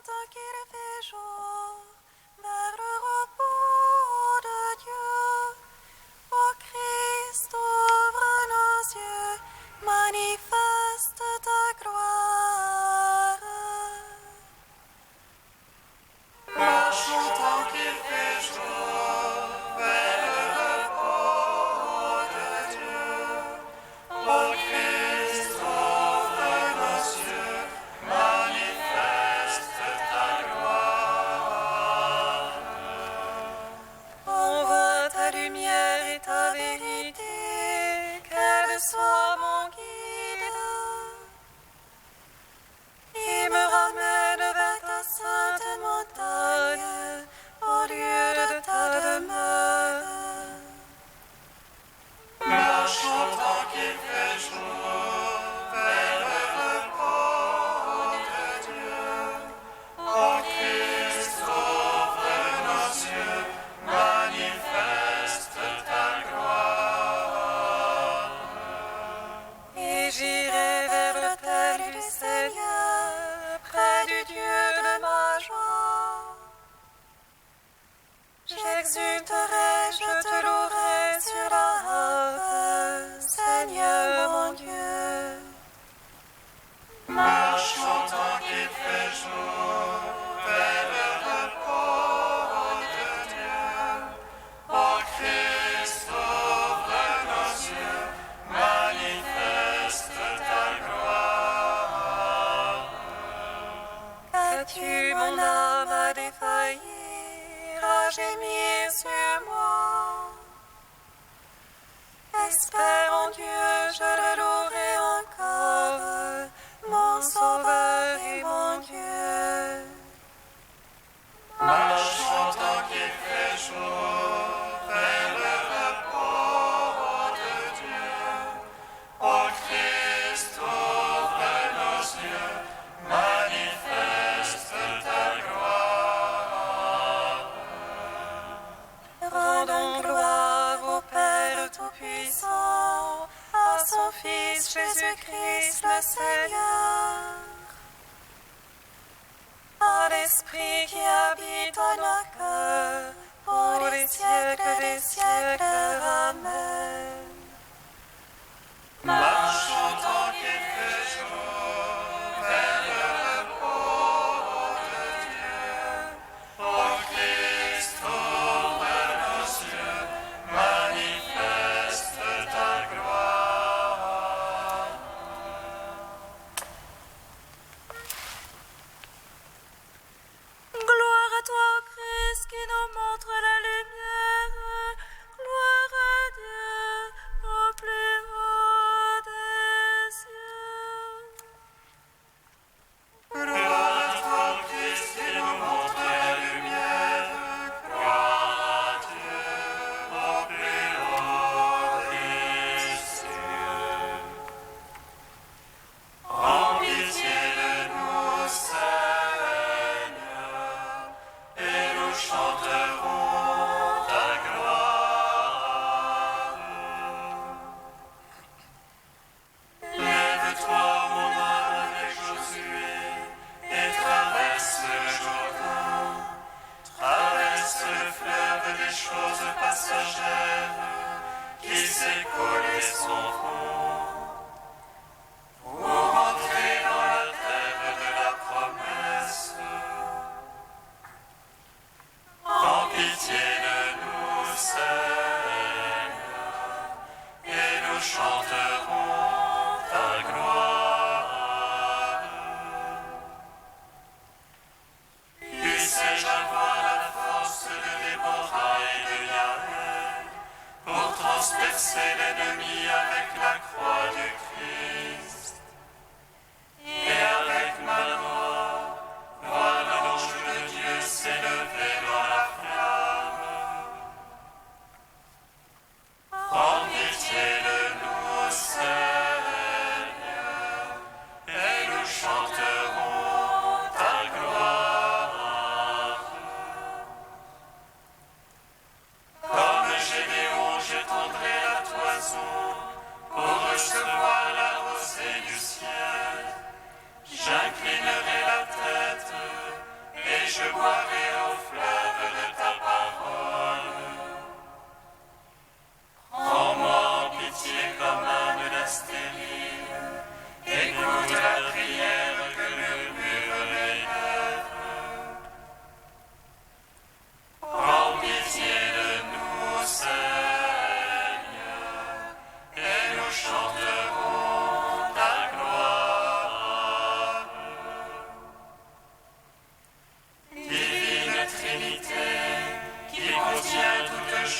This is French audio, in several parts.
chantant qu'il fait jour, vers le repos de Dieu. Ô Christ, ouvre nos yeux, manifeste ta gloire. Marchons tant qu'il fait jour, vers le repos de Dieu. Ô Christ, ouvre nos yeux, manifeste ta gloire. Envoie ta lumière et ta vérité, qu'elle soit mon guide, et me ramène vers ta sainte montagne, au lieu de ta demeure. Marchons tant qu'il fait jour, vers le repos de Dieu. Ô Christ, ouvre nos yeux, manifeste ta gloire. Et j'irai vers l'autel du Seigneur, près du Dieu de ma joie. J'exulterai, je te louerai sur la harpe, Seigneur mon Dieu. Marchons tant qu'il fait jour, vers le repos de Dieu. Ô Christ, ouvre nos yeux, manifeste ta gloire. Qu'as-tu mon âme à défaillir, à gémir sur moi? Espère en Dieu, je le louerai encore, mon Sauveur et mon Dieu. Marchons tant qu'il fait jour, vers le repos de Dieu. Ô Christ, ouvre nos yeux, manifeste ta gloire. Rendons gloire au Père Tout-Puissant, à son Fils Jésus-Christ le Seigneur, à l'Esprit qui habite en nos cœurs, pour les siècles des siècles. Amen. Marchons tant qu'il fait jour, vers le repos de Dieu. Ô Christ, ouvre nos yeux, manifeste ta gloire. Gloire à toi, Christ, qui nous montre la lumière. Gloire à Dieu au plus haut des cieux. Gloire à toi, Christ, qui nous montre la lumière. Gloire à Dieu au plus haut des cieux. En pitié de nous, Seigneur, et nous chanterons ta gloire. Lève-toi, mon âme, avec Josué, et traverse le Jourdain. Traverse le fleuve des choses passagères qui s'écoulent et s'en vont. Pour entrer dans la terre de la promesse. En pitié de nous, Seigneur, et nous chanterons ta gloire. Puisse-je avoir la force de Déborah et de Yaël pour transpercer les deux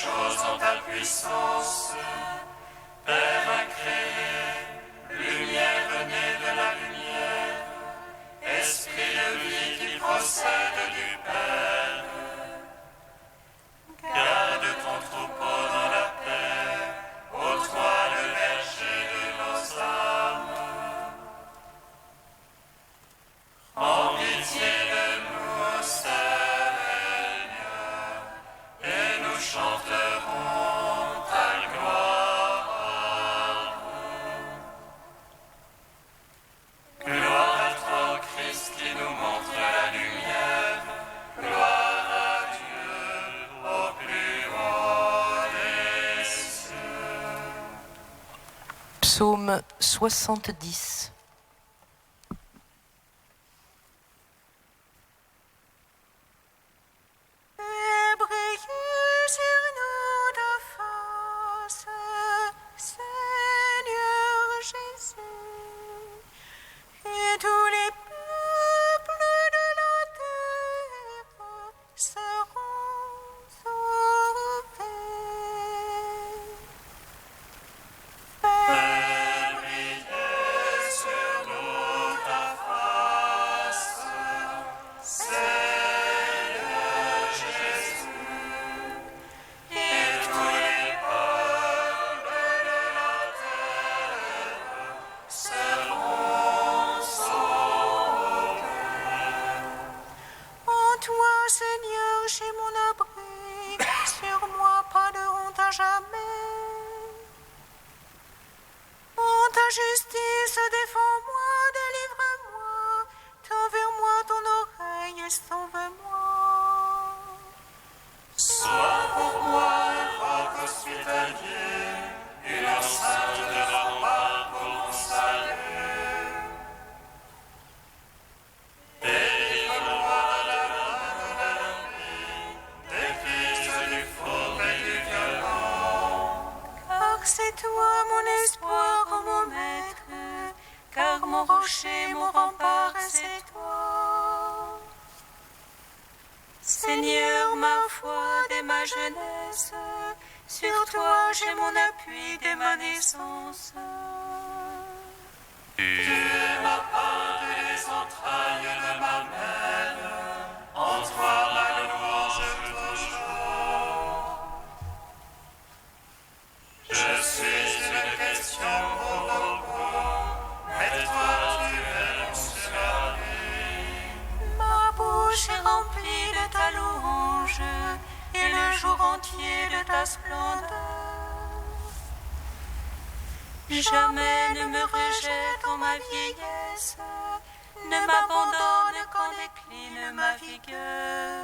choses en ta puissance. Père incréé, lumière née de la lumière, esprit de vie qui procède du Père. Garde ton troupeau dans la paix, ô toi le berger de nos âmes. En pitié de nous, Seigneur, et nous chanterons ta gloire. Gloire à toi, Christ, qui nous montre la lumière. Gloire à Dieu, au plus haut des cieux. Psaume 70. Fais briller sur nous ta face, Seigneur Jésus, et tous les peuples de la terre seront sauvés. Fais briller sur nous ta face, Seigneur Jésus, et tous les peuples de la terre seront sauvés. En toi, Seigneur, j'ai mon abri, sur moi pas de honte à jamais. En ta justice, défends-moi, délivre-moi, tends vers moi ton oreille et sauve-moi. Sois pour moi un roc hospitalier, une enceinte de rempart pour mon salut. Délivre-moi de la main de l'ennemi, des fils du four et du violent. Car c'est toi mon espoir, ô mon maître, car mon rocher, mon rempart, c'est toi. Seigneur, ma foi dès ma jeunesse, sur toi j'ai mon appui dès ma naissance. Tu es ma part et les entrailles de ma mère, en toi ma louange toujours. Je suis une question pour beaucoup, mais toi tu es mon salut. Ma bouche est remplie de ta louange, et le jour entier de ta splendeur. Jamais ne me rejette en ma vieillesse, ne m'abandonne quand décline ma vigueur.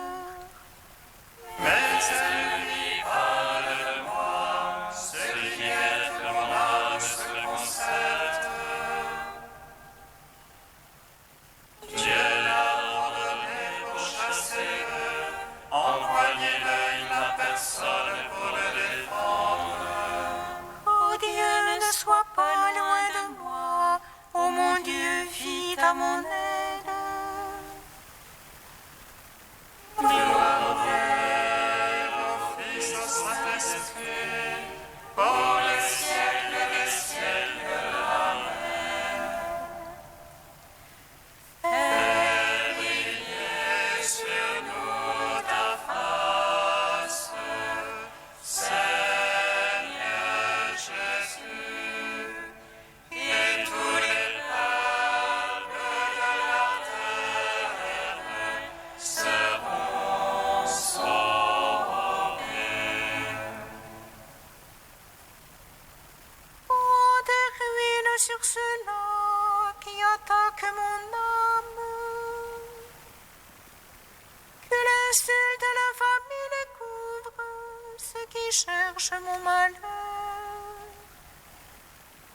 Mais celui parle de moi, celui qui guette mon âme se concerte. Dieu l'a ordonné pour chasser, empoigner l'œil ma personne pour le défendre. Ô Dieu, ne sois pas loin de moi, ô mon Dieu, vite à mon aide. Gloire au Père, au Fils, au Saint-Esprit, pour les siècles des siècles. Amen. Fais briller sur nous ta face, Seigneur Jésus, et tous les peuples de la terre seront sauvés. Oh, des ruines sur ceux-là qui attaquent mon âme. Que l'insulte de l'infamie découvre ceux qui cherchent mon malheur.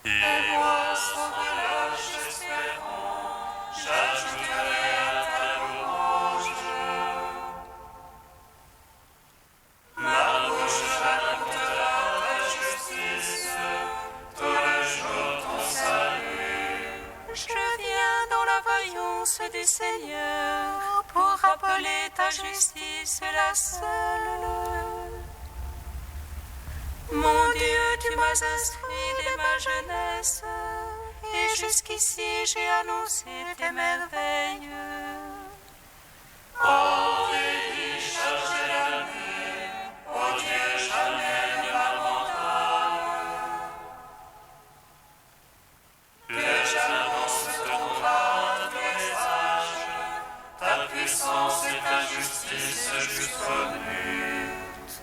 Et moi, sans relâche espérant, j'ajouterai à ta louange. Ma bouche racontera ta justice, tout le jour ton salut. Je viens dans la vaillance du Seigneur pour rappeler ta justice, la seule. instruit dès ma jeunesse, et jusqu'ici j'ai annoncé tes merveilles.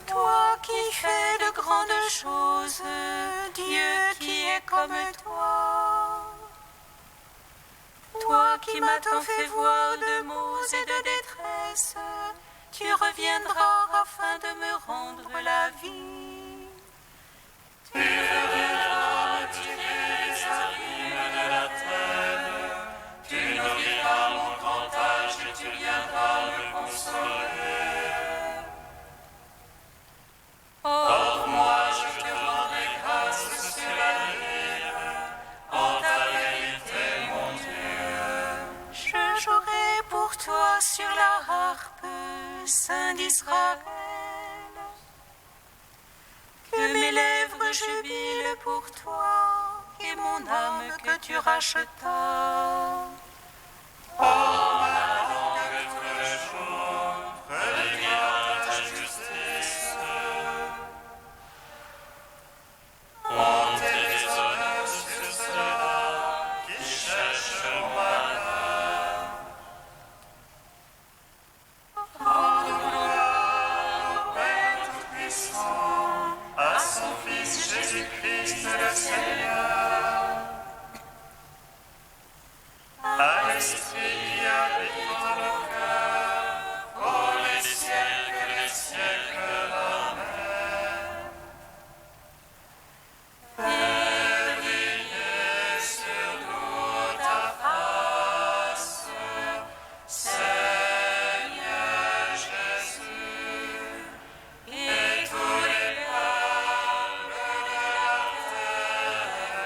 Toi qui fais de grandes choses, Dieu qui est comme toi. Toi qui m'as tant fait voir de maux et de détresse, tu reviendras afin de me rendre la vie. Tu reviendras retirer les abîmes de la terre, tu nourriras mon grand âge et tu viendras me consoler. Or moi je te rendrai grâce sur la terre, en ta vérité mon Dieu. Je jouerai pour toi sur la harpe, Saint d'Israël. Que mes lèvres jubilent pour toi, et mon âme que tu rachetas. Oh, ma langue tous les jours, redira ta justice. Honte et déshonneur sur ceux-là qui cherchent mon malheur. Oh, gloire au Père Tout-Puissant, à son Fils Jésus-Christ le Seigneur, à l'Esprit qui habite dans nos cœurs, pour les siècles des siècles. Amen. Fais briller sur nous ta face, Seigneur Jésus, et tous les peuples de la terre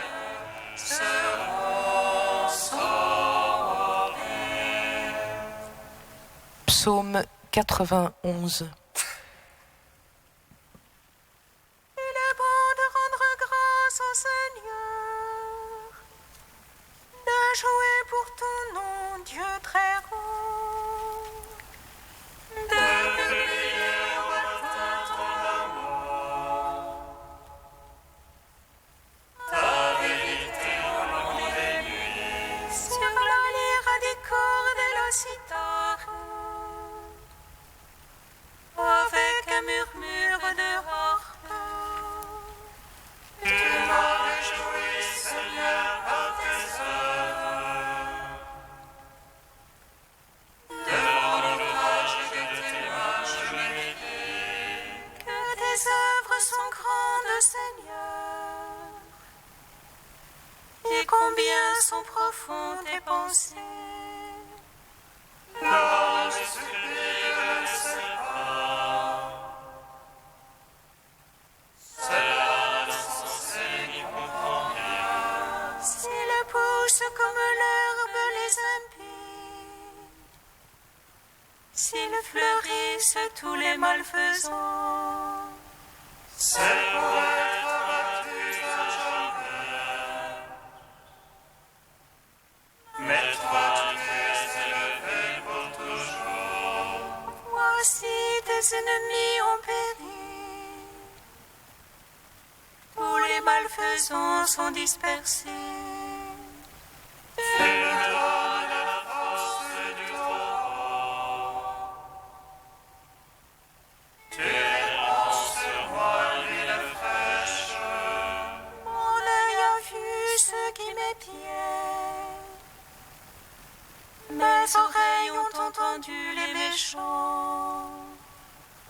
seront sauvés. Psaume 91. Il est bon de rendre grâce au Seigneur, de jouer pour ton nom, Dieu très haut, de publier au matin ton amour, ta vérité au long des nuits, sur la lyre à des cordes et la cithare, avec un murmure de harpe. Tu m'as réjoui, Seigneur, par tes œuvres. Devant l'ouvrage de tes mains, je médite. Que tes œuvres sont grandes, Seigneur, et combien sont profondes tes pensées. Non, je supplie, ne le sais pas. Cela insensé n'y comprend rien. S'ils poussent comme l'herbe les impies, s'ils fleurissent tous les malfaisants, c'est pour être abattus à jamais. Mais toi, tu es élevé pour toujours. Voici tes ennemis ont péri. Tous les malfaisants sont dispersés. Tu me donnes la force du Trop-Haut. Tu répands sur moi l'huile fraîche. Mon œil a vu ce qui m'épiait. Mes oreilles ont entendu les méchants.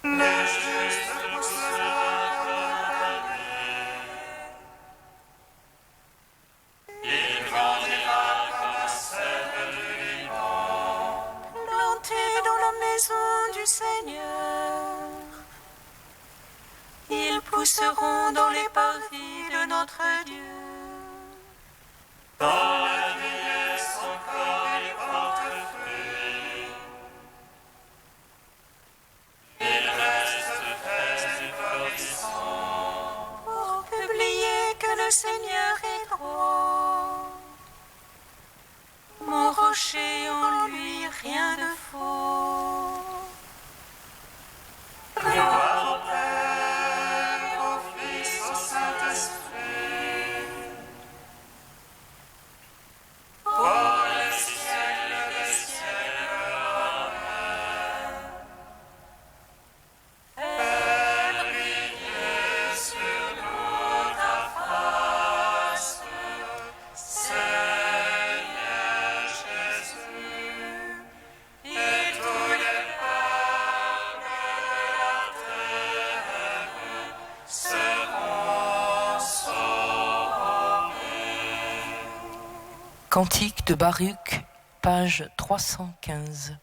Le juste poussera comme un palmier. Il grandira comme un cèdre du Liban, planté dans la maison du Seigneur. Ils pousseront dans les parvis de notre Dieu. Dans la vieillesse encore ils portent fruit. Ils restent frais et florissants, pour publier le Seigneur est droit. Mon rocher, en lui rien de faux. Gloire au Père, au Fils, au Saint-Esprit. Pour les siècles des siècles. Amen. Fais briller sur nous ta face, Seigneur Jésus, et tous les peuples de la terre seront sauvés. Cantique de Baruch, page 315.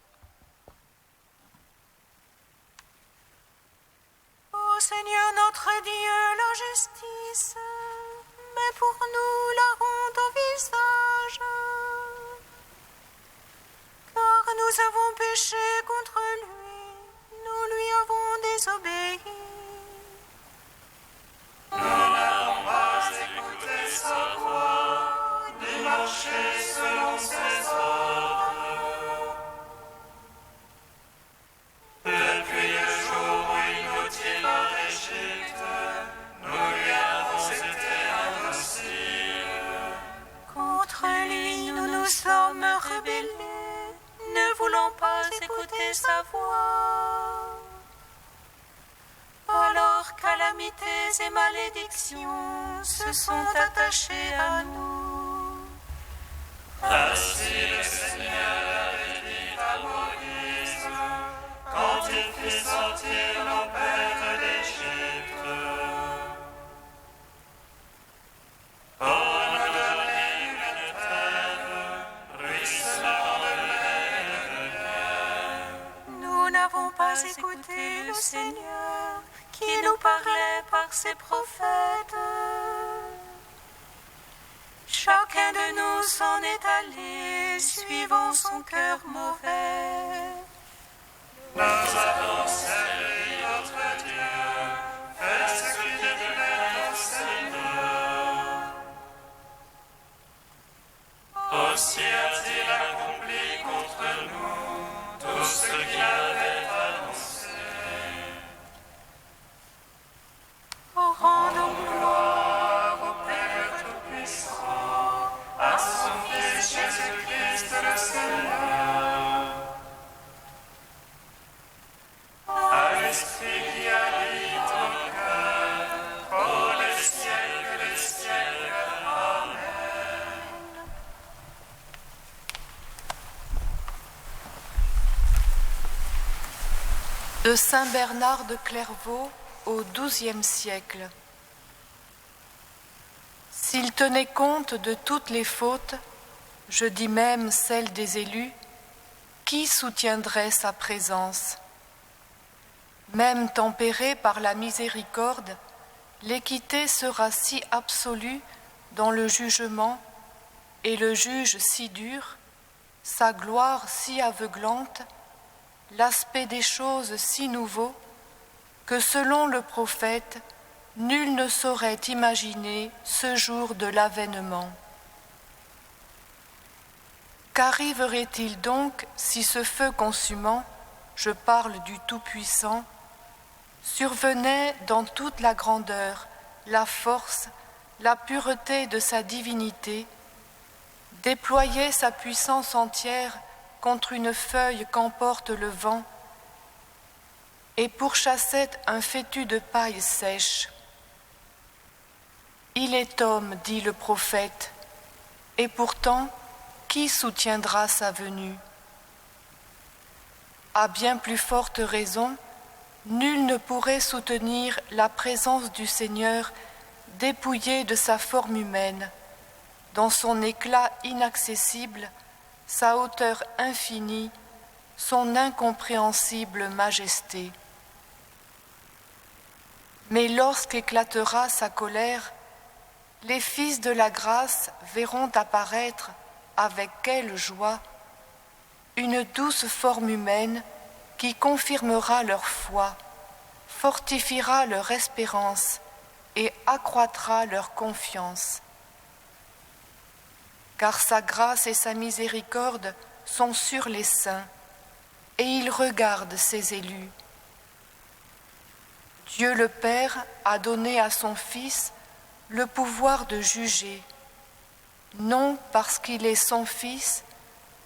Ô Seigneur notre Dieu, la justice, mais pour nous la honte au visage. Car nous avons péché contre lui, nous lui avons désobéi. Nous n'avons pas écouté sa voix, ni marché selon ses ordres. Depuis le jour où il nous tira d'Égypte, nous lui avons été indociles. Contre lui, nous nous sommes rebellés, ne voulant pas écouter sa voix. Alors calamités et malédictions se sont attachées à nous. Ainsi le Seigneur avait dit à Moïse, quand il fit sortir nos pères d'Égypte, pour nous donner une terre, ruisselant de lait et de miel. Nous n'avons pas écouté le Seigneur qui nous parlait par ses prophètes. Chacun de nous s'en est allé, suivant son cœur mauvais. Nous avons servi notre Dieu, fait ce qui déplaît au Seigneur. Aussi a-t-il accompli contre nous tout ce qu'il avait annoncé. Rendons Gloire au Père Tout-Puissant, à son Fils Jésus-Christ le Seigneur, à l'Esprit qui habite au cœur, pour les siècles des siècles. Amen. De Saint Bernard de Clairvaux au XIIe siècle. S'il tenait compte de toutes les fautes, je dis même celles des élus, qui soutiendrait sa présence? Même tempérée par la miséricorde, l'équité sera si absolue dans le jugement, et le juge si dur, sa gloire si aveuglante, l'aspect des choses si nouveau, que selon le prophète, nul ne saurait imaginer ce jour de l'avènement. Qu'arriverait-il donc si ce feu consumant, je parle du Tout-Puissant, survenait dans toute la grandeur, la force, la pureté de sa divinité, déployait sa puissance entière contre une feuille qu'emporte le vent, et pourchassait un fétu de paille sèche. Il est homme, dit le prophète, et pourtant, qui soutiendra sa venue? À bien plus forte raison, nul ne pourrait soutenir la présence du Seigneur dépouillé de sa forme humaine, dans son éclat inaccessible, sa hauteur infinie, son incompréhensible majesté. Mais lorsqu'éclatera sa colère, les fils de la grâce verront apparaître, avec quelle joie, une douce forme humaine qui confirmera leur foi, fortifiera leur espérance et accroîtra leur confiance. Car sa grâce et sa miséricorde sont sur les saints, et il regarde ses élus. Dieu le Père a donné à son Fils le pouvoir de juger, non parce qu'il est son Fils,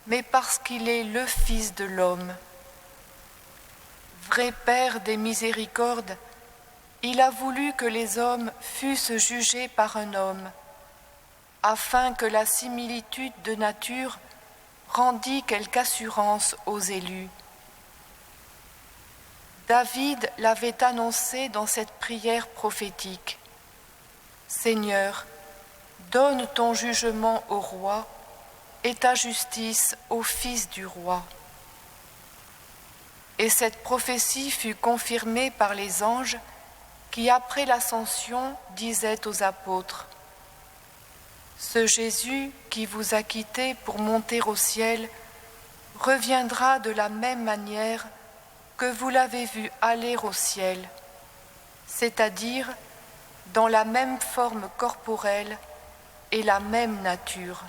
mais parce qu'il est le Fils de l'homme. Vrai Père des miséricordes, il a voulu que les hommes fussent jugés par un homme, afin que la similitude de nature rendît quelque assurance aux élus. David l'avait annoncé dans cette prière prophétique. « Seigneur, donne ton jugement au roi et ta justice au fils du roi. » Et cette prophétie fut confirmée par les anges qui, après l'ascension, disaient aux apôtres : « Ce Jésus qui vous a quittés pour monter au ciel reviendra de la même manière que vous l'avez vu aller au ciel, c'est-à-dire dans la même forme corporelle et la même nature. »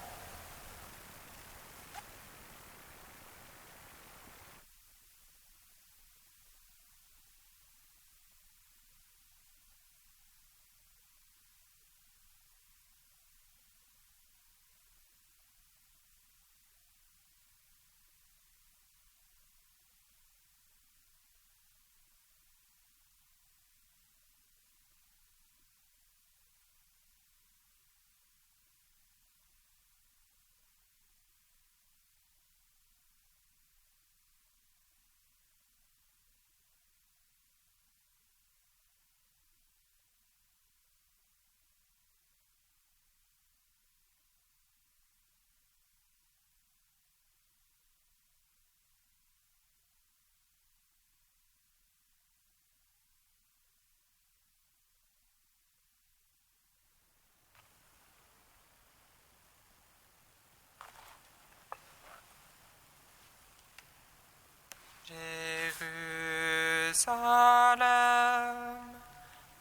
Jérusalem,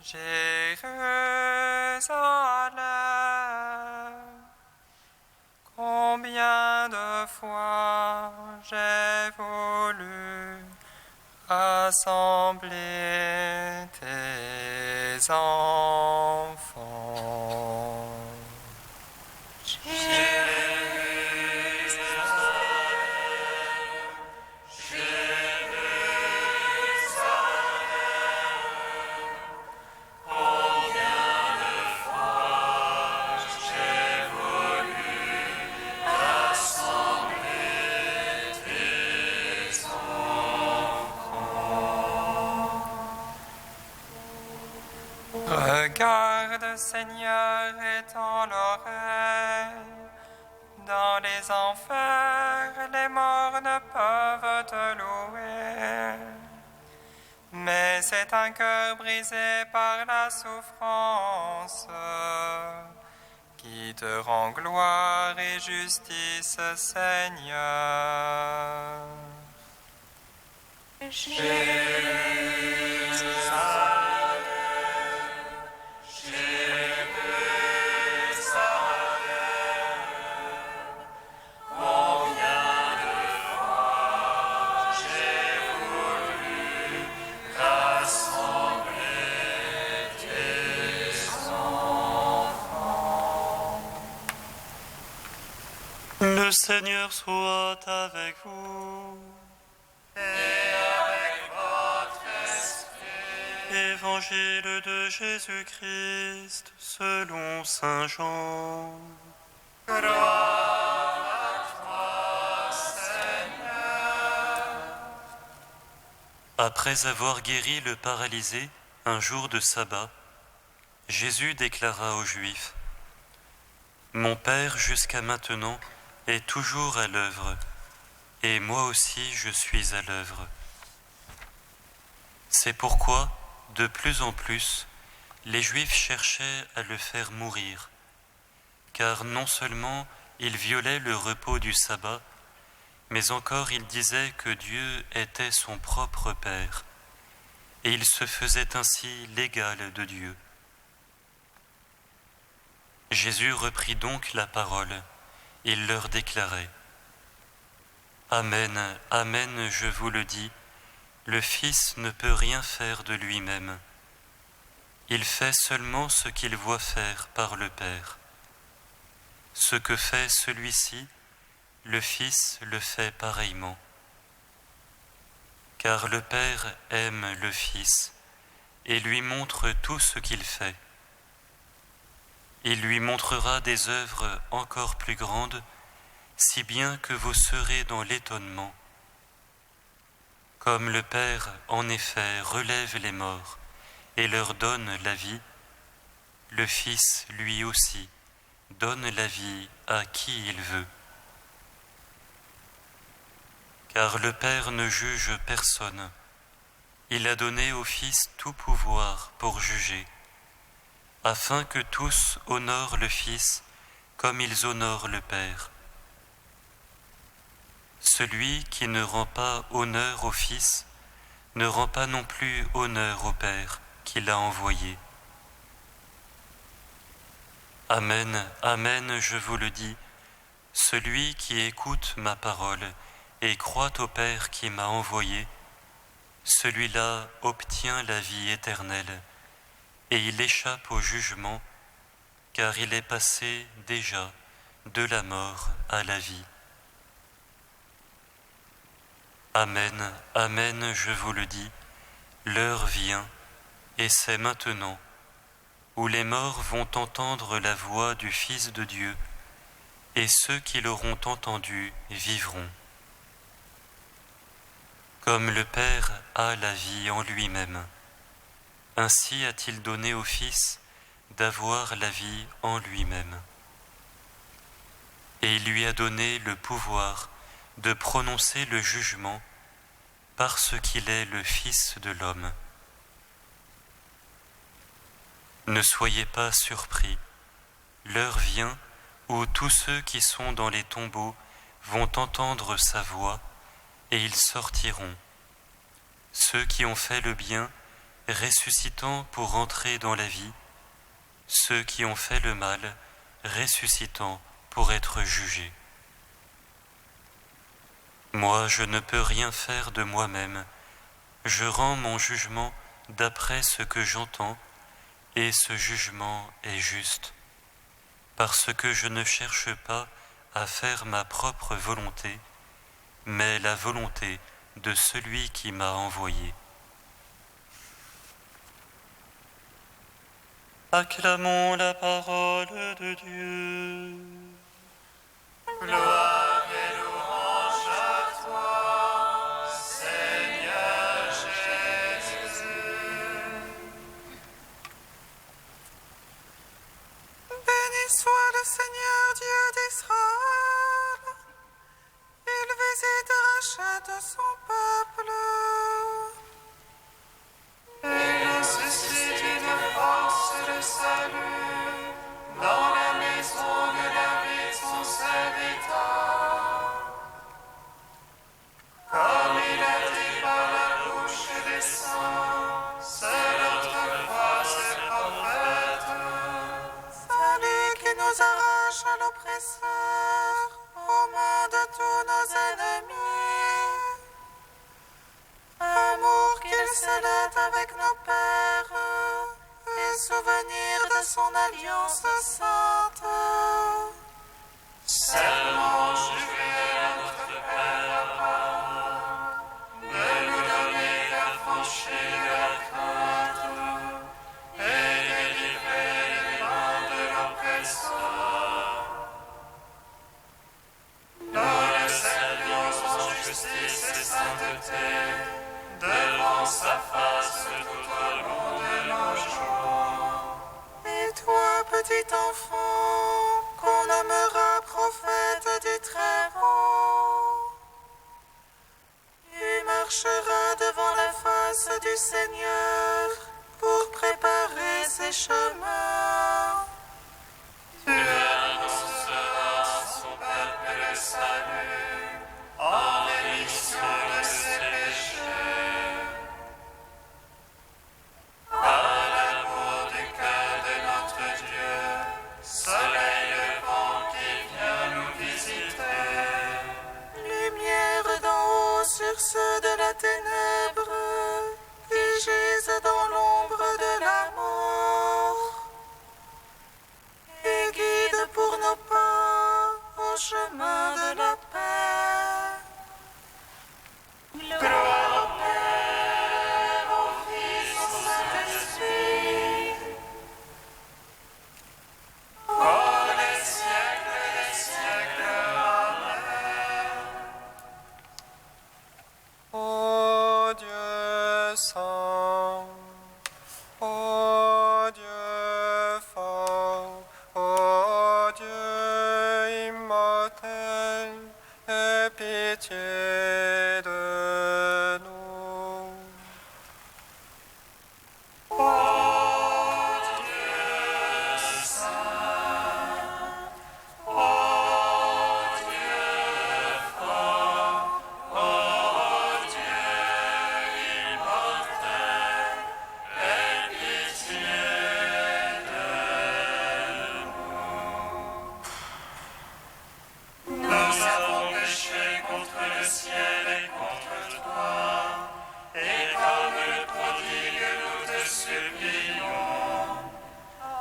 Jérusalem, combien de fois j'ai voulu rassembler tes enfants. Regarde, Seigneur, étends l'oreille. Dans les enfers, les morts ne peuvent te louer. Mais c'est un cœur brisé par la souffrance qui te rend gloire et justice, Seigneur. Le Seigneur soit avec vous. Et avec votre esprit. Évangile de Jésus-Christ selon saint Jean. Gloire à toi, Seigneur. Après avoir guéri le paralysé un jour de sabbat, Jésus déclara aux Juifs : « Mon Père jusqu'à maintenant est toujours à l'œuvre, et moi aussi je suis à l'œuvre. C'est pourquoi, de plus en plus, les Juifs cherchaient à le faire mourir, car non seulement il violait le repos du sabbat, mais encore il disait que Dieu était son propre Père, et il se faisait ainsi l'égal de Dieu. Jésus reprit donc la parole. Il leur déclarait : Amen, amen, je vous le dis, le Fils ne peut rien faire de lui-même. Il fait seulement ce qu'il voit faire par le Père. Ce que fait celui-ci, le Fils le fait pareillement. Car le Père aime le Fils et lui montre tout ce qu'il fait. Il lui montrera des œuvres encore plus grandes, si bien que vous serez dans l'étonnement. Comme le Père, en effet, relève les morts et leur donne la vie, le Fils, lui aussi, donne la vie à qui il veut. Car le Père ne juge personne. Il a donné au Fils tout pouvoir pour juger, afin que tous honorent le Fils comme ils honorent le Père. Celui qui ne rend pas honneur au Fils ne rend pas non plus honneur au Père qui l'a envoyé. Amen, amen, je vous le dis, celui qui écoute ma parole et croit au Père qui m'a envoyé, celui-là obtient la vie éternelle, et il échappe au jugement, car il est passé déjà de la mort à la vie. Amen, amen, je vous le dis, l'heure vient, et c'est maintenant, où les morts vont entendre la voix du Fils de Dieu, et ceux qui l'auront entendu vivront. Comme le Père a la vie en lui-même, ainsi a-t-il donné au Fils d'avoir la vie en lui-même. Et il lui a donné le pouvoir de prononcer le jugement parce qu'il est le Fils de l'homme. Ne soyez pas surpris, l'heure vient où tous ceux qui sont dans les tombeaux vont entendre sa voix et ils sortiront. Ceux qui ont fait le bien, ressuscitant pour entrer dans la vie, ceux qui ont fait le mal, ressuscitant pour être jugés. Moi, je ne peux rien faire de moi-même, je rends mon jugement d'après ce que j'entends, et ce jugement est juste, parce que je ne cherche pas à faire ma propre volonté, mais la volonté de celui qui m'a envoyé. Acclamons la parole de Dieu. Gloire et louange à toi, Seigneur Jésus. Béni soit le Seigneur Dieu d'Israël. Il visite et rachète son peuple. Il suscite une force de salut dans la maison de David son serviteur. Comme il a dit par la bouche des saints, c'est autrefois ses prophètes. Salut qui nous arrache à l'oppresseur, aux mains de tous nos ennemis. Amour qu'il scellait avec nos pères, et souvenir de son alliance sainte. Seulement jurer à notre Père Abraham, de nous donner l'affranchie de la crainte et délivrer les mains de l'oppresseur. Nous le servions en justice et sainteté, devant sa face tout au long de nos jours. Et toi, petit enfant, qu'on nommera prophète du Très-Haut, tu marcheras devant la face du Seigneur pour préparer ses chemins. Tu annonceras à son peuple le salut, en rémission de ses péchés. Par l'amour du cœur de notre Dieu, Ô Dieu fort, ô Dieu immortel, aie pitié de nous. Nous avons péché contre le ciel et contre toi, et comme le prodigue, nous te supplions,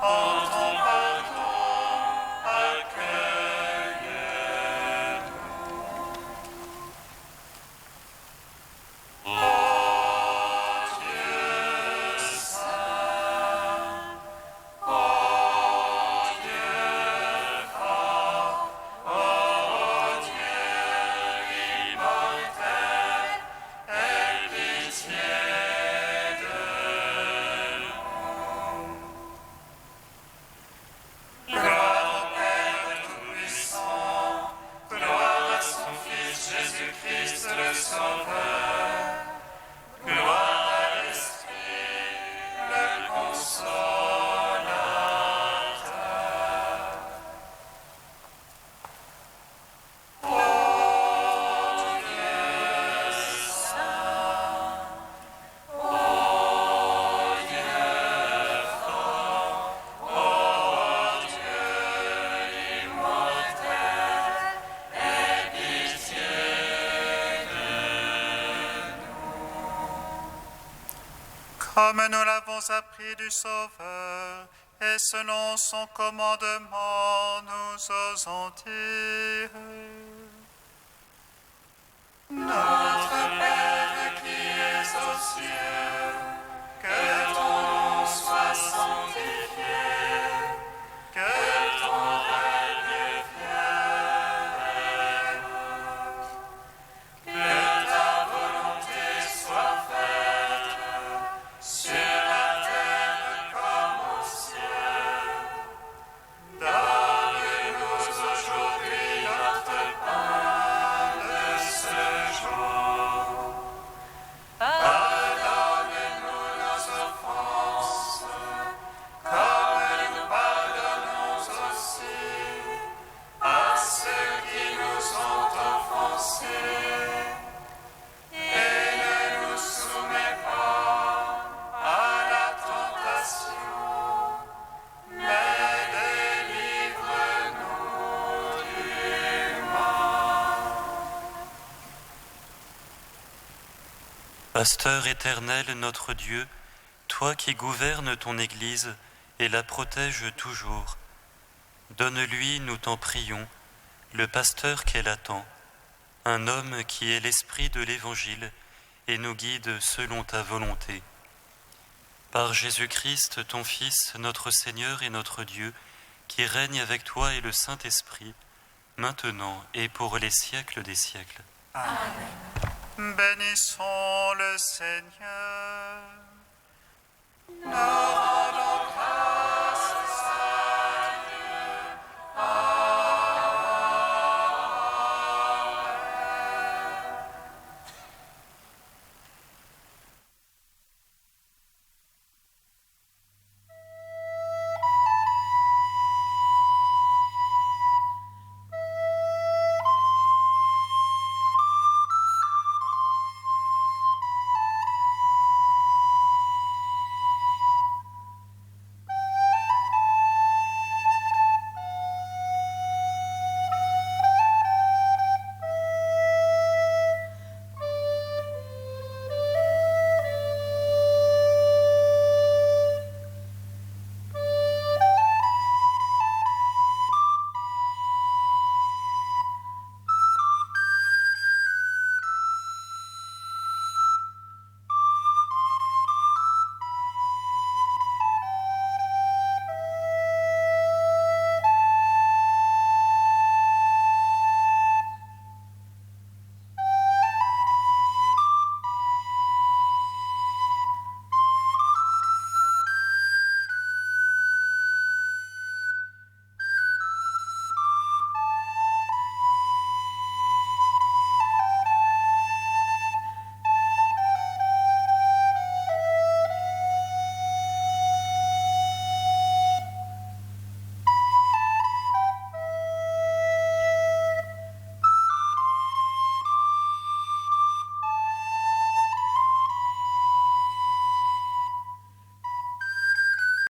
en ton pardon, accueille-nous. Ô Dieu saint, ô Dieu fort, ô Dieu immortel, aie pitié de nous. Gloire au Père Tout-Puissant, gloire à son Fils Jésus-Christ le Sauveur, gloire à l'Esprit, le Consolateur. Ô Dieu saint, ô Dieu fort, ô Dieu immortel, aie pitié de nous. Comme nous l'avons appris du Sauveur, et selon son commandement, nous osons dire: Notre Père qui es aux cieux, que ton nom soit sanctifié, que ton règne vienne, que ta volonté soit faite sur la terre comme au ciel. Donne-nous aujourd'hui notre pain de ce jour. Pardonne-nous nos offenses, comme nous pardonnons aussi à ceux qui nous ont offensés. Et ne nous soumets pas à la tentation, mais délivre-nous du mal. Pasteur éternel, notre Dieu, toi qui gouvernes ton Église et la protèges toujours, donne-lui, nous t'en prions, le pasteur qu'elle attend, un homme qui est l'esprit de l'Évangile et nous guide selon ta volonté. Par Jésus-Christ, ton Fils, notre Seigneur et notre Dieu, qui règne avec toi et le Saint-Esprit, maintenant et pour les siècles des siècles. Bénissons le Seigneur. Notre